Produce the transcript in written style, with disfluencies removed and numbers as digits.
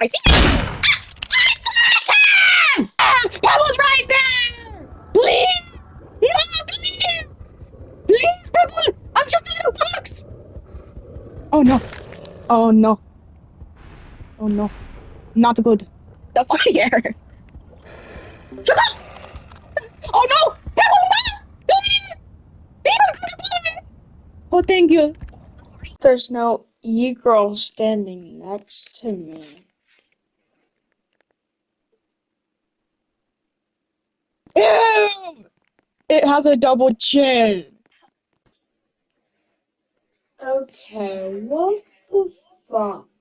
I see him! I slashed him! Pebbles right there! Please! No, please! Please, Pebble! I'm just a little box! Oh no. Oh no. Oh no. Not good. The fire! Shut up! Oh no! Pebble, no! Please! Be uncomfortable! Oh, thank you. There's no e-girl standing next to me. Ew! It has a double chin. Okay, what the fuck?